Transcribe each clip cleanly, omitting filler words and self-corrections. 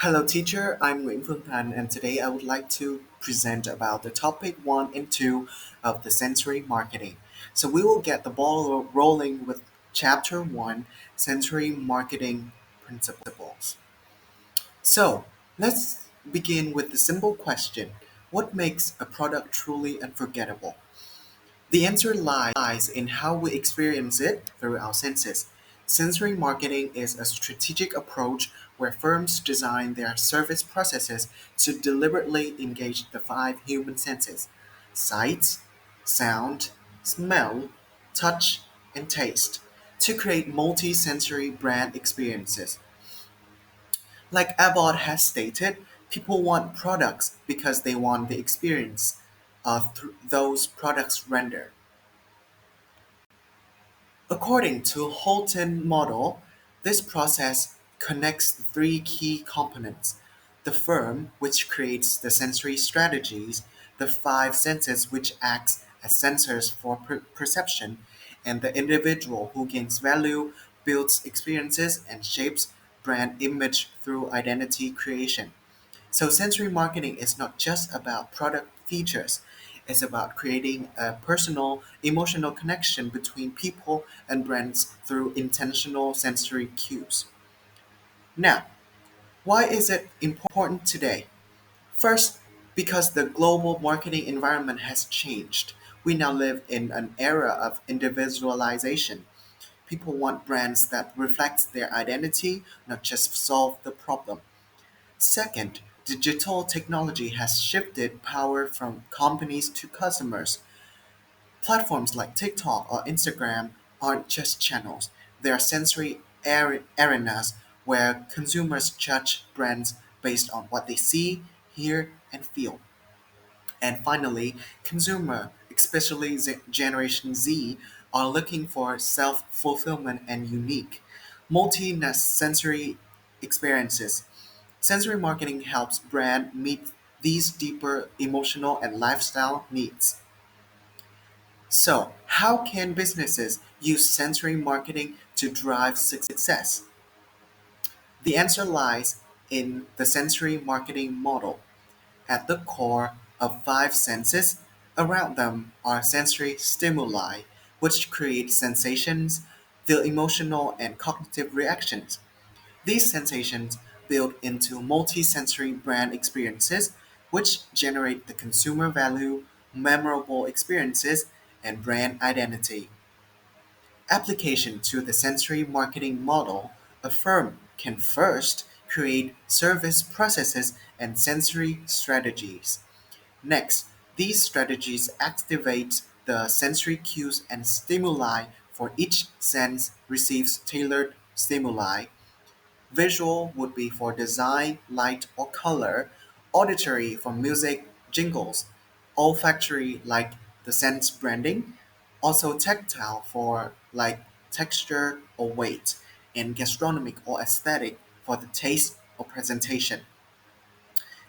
Hello, teacher. I'm Nguyễn Phương Thành, and today I would like to present about the topic one and two of the sensory marketing. So we will get the ball rolling with chapter one, sensory marketing principles. So let's begin with the simple question: what makes a product truly unforgettable? The answer lies in how we experience it through our senses. Sensory marketing is a strategic approach where firms design their service processes to deliberately engage the five human senses: sight, sound, smell, touch, and taste to create multi-sensory brand experiences. Like Abbott has stated, people want products because they want the experience those products render. According to Holton model, this process connects the three key components: the firm, which creates the sensory strategies, the five senses, which acts as sensors for perception, and the individual, who gains value, builds experiences, and shapes brand image through identity creation. So sensory marketing is not just about product features. It's about creating a personal, emotional connection between people and brands through intentional sensory cues. Now, why is it important today? First, because the global marketing environment has changed. We now live in an era of individualization. People want brands that reflect their identity, not just solve the problem. Second, digital technology has shifted power from companies to customers. Platforms like TikTok or Instagram aren't just channels, they are sensory arenas where consumers judge brands based on what they see, hear, and feel. And finally, consumer, especially Generation Z, are looking for self-fulfillment and unique, multi-sensory experiences. Sensory marketing helps brand meet these deeper emotional and lifestyle needs. So, how can businesses use sensory marketing to drive success? The answer lies in the sensory marketing model. At the core of five senses, around them are sensory stimuli, which create sensations, feel emotional and cognitive reactions. These sensations build into multi-sensory brand experiences, which generate the consumer value, memorable experiences, and brand identity. Application to the sensory marketing model: a firm can first create service processes and sensory strategies. Next, these strategies activate the sensory cues and stimuli. For each sense receives tailored stimuli. Visual would be for design, light, or color; auditory for music, jingles; olfactory like the scent branding; also tactile for like texture or weight; and gastronomic or aesthetic for the taste or presentation.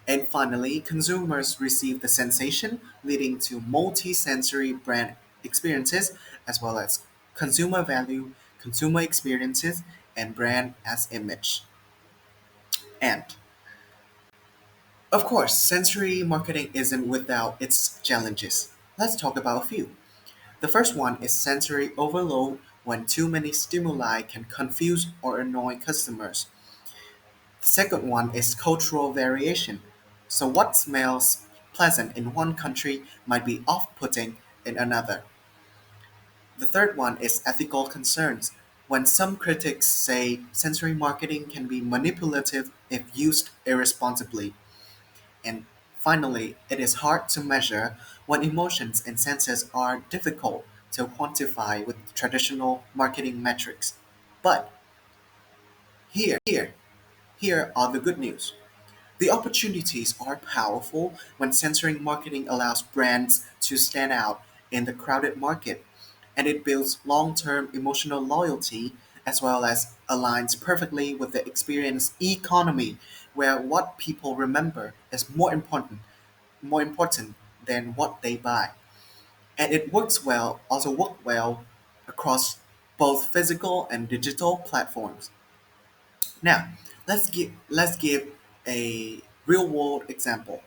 And finally, consumers receive the sensation, leading to multi-sensory brand experiences as well as consumer value, consumer experiences, and brand as image. And of course, sensory marketing isn't without its challenges. Let's talk about a few. The first one is sensory overload, when too many stimuli can confuse or annoy customers. The second one is cultural variation. So, what smells pleasant in one country might be off putting in another. The third one is ethical concerns, when some critics say sensory marketing can be manipulative if used irresponsibly. And finally, it is hard to measure, when emotions and senses are difficult to quantify with traditional marketing metrics. But here are the good news. The opportunities are powerful when sensory marketing allows brands to stand out in the crowded market, and it builds long-term emotional loyalty as well as aligns perfectly with the experience economy, where what people remember is more important than what they buy. And it work well across both physical and digital platforms. Now, let's give a real world example: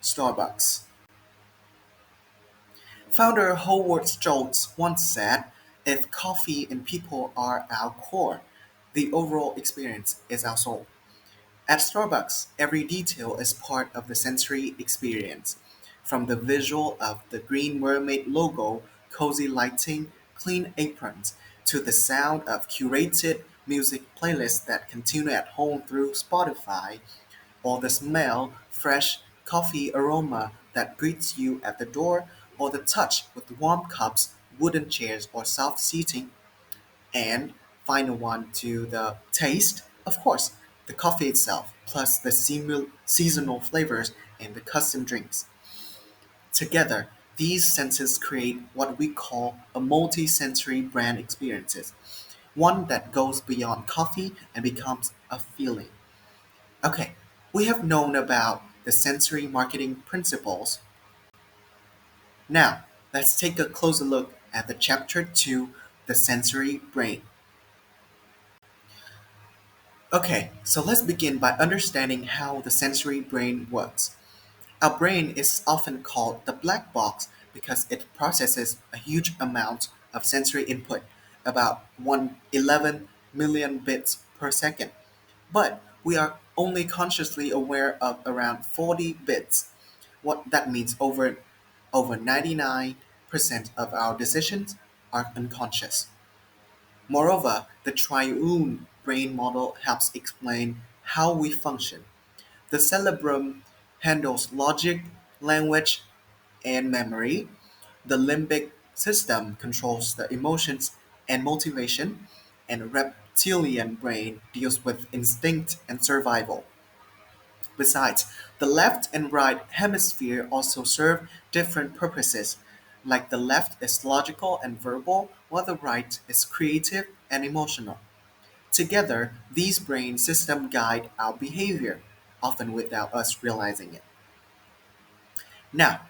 Starbucks. Founder Howard Schultz once said, "If coffee and people are our core, the overall experience is our soul." At Starbucks, every detail is part of the sensory experience. From the visual of the green mermaid logo, cozy lighting, clean aprons, to the sound of curated music playlists that continue at home through Spotify, or the smell, fresh coffee aroma that greets you at the door, or the touch with warm cups, wooden chairs, or soft seating, and final one to the taste, of course, the coffee itself, plus the seasonal flavors and the custom drinks. Together, these senses create what we call a multi-sensory brand experiences, one that goes beyond coffee and becomes a feeling. Okay, we have known about the sensory marketing principles. Now, let's take a closer look at the chapter 2, the sensory brain. Okay, so let's begin by understanding how the sensory brain works. Our brain is often called the black box because it processes a huge amount of sensory input, about 111 million bits per second. But we are only consciously aware of around 40 bits. What that means over 99% of our decisions are unconscious. Moreover, the triune brain model helps explain how we function. The cerebrum handles logic, language, and memory. The limbic system controls the emotions and motivation, and reptilian brain deals with instinct and survival. Besides, the left and right hemisphere also serve different purposes, like the left is logical and verbal, while the right is creative and emotional. Together, these brain systems guide our behavior, often without us realizing it. Now,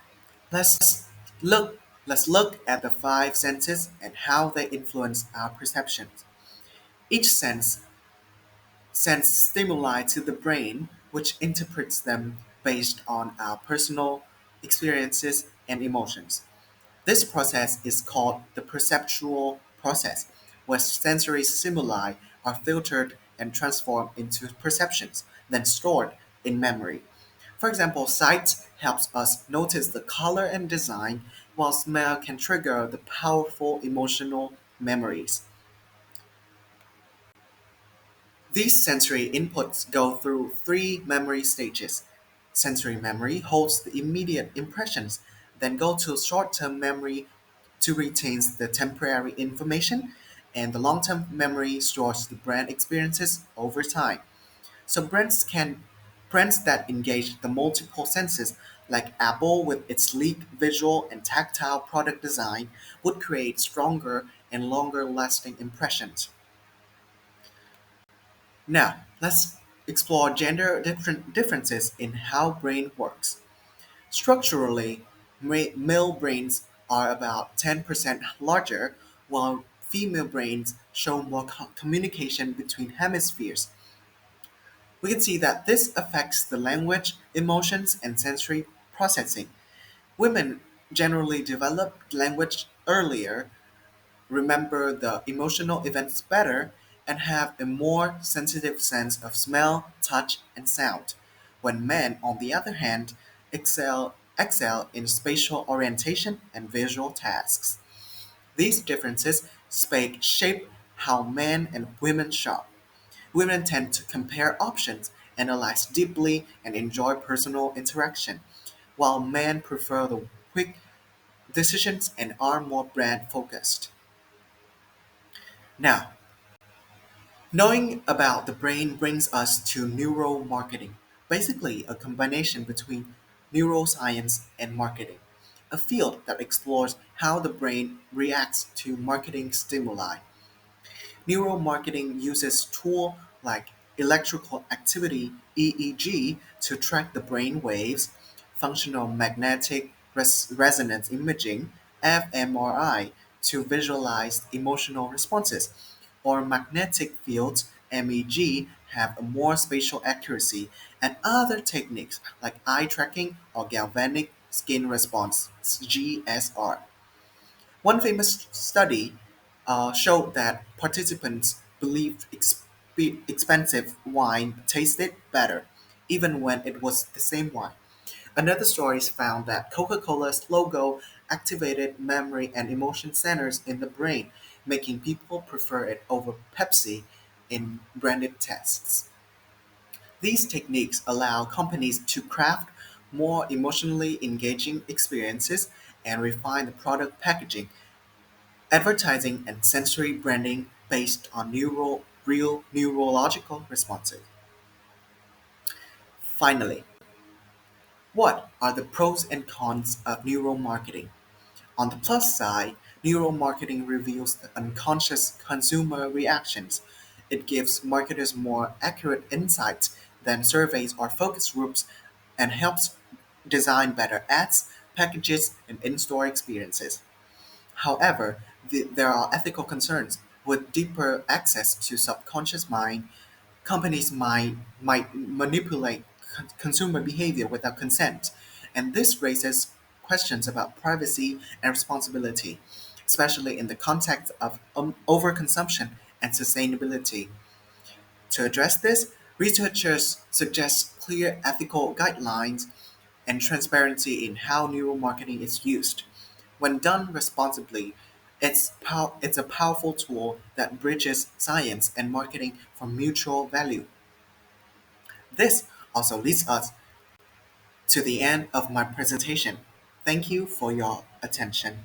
look let's look at the five senses and how they influence our perceptions. Each sense sends stimuli to the brain, which interprets them based on our personal experiences and emotions. This process is called the perceptual process, where sensory stimuli are filtered and transformed into perceptions, then stored in memory. For example, sight helps us notice the color and design, while smell can trigger the powerful emotional memories. These sensory inputs go through three memory stages. Sensory memory holds the immediate impressions, then go to short-term memory to retain the temporary information, and the long-term memory stores the brand experiences over time. So brands that engage the multiple senses, like Apple with its sleek visual and tactile product design, would create stronger and longer lasting impressions. Now, let's explore gender differences in how brain works. Structurally, male brains are about 10% larger, while female brains show more communication between hemispheres. We can see that this affects the language, emotions, and sensory processing. Women generally develop language earlier, remember the emotional events better, and have a more sensitive sense of smell, touch, and sound. When men, on the other hand, excel in spatial orientation and visual tasks. These differences shape how men and women shop. Women tend to compare options, analyze deeply, and enjoy personal interaction, while men prefer the quick decisions and are more brand focused. Now, knowing about the brain brings us to neuromarketing, basically a combination between neuroscience and marketing, a field that explores how the brain reacts to marketing stimuli. Neuromarketing uses tools like electrical activity (EEG) to track the brain waves, functional magnetic resonance imaging (fMRI) to visualize emotional responses, or magnetic fields (MEG) have a more spatial accuracy, and other techniques like eye tracking or galvanic skin response (GSR). One famous study showed that participants believed expensive wine tasted better, even when it was the same wine. Another story found that Coca-Cola's logo activated memory and emotion centers in the brain, making people prefer it over Pepsi in branded tests. These techniques allow companies to craft more emotionally engaging experiences and refine the product packaging, advertising, and sensory branding based on real neurological responses. Finally, what are the pros and cons of neuromarketing? On the plus side, neuromarketing reveals the unconscious consumer reactions. It gives marketers more accurate insights than surveys or focus groups and helps design better ads, packages, and in store experiences. However, there are ethical concerns. With deeper access to subconscious mind, companies might manipulate consumer behavior without consent, and this raises questions about privacy and responsibility, especially in the context of overconsumption and sustainability. To address this, researchers suggest clear ethical guidelines and transparency in how neuromarketing is used. When done responsibly, it's a powerful tool that bridges science and marketing for mutual value. This also leads us to the end of my presentation. Thank you for your attention.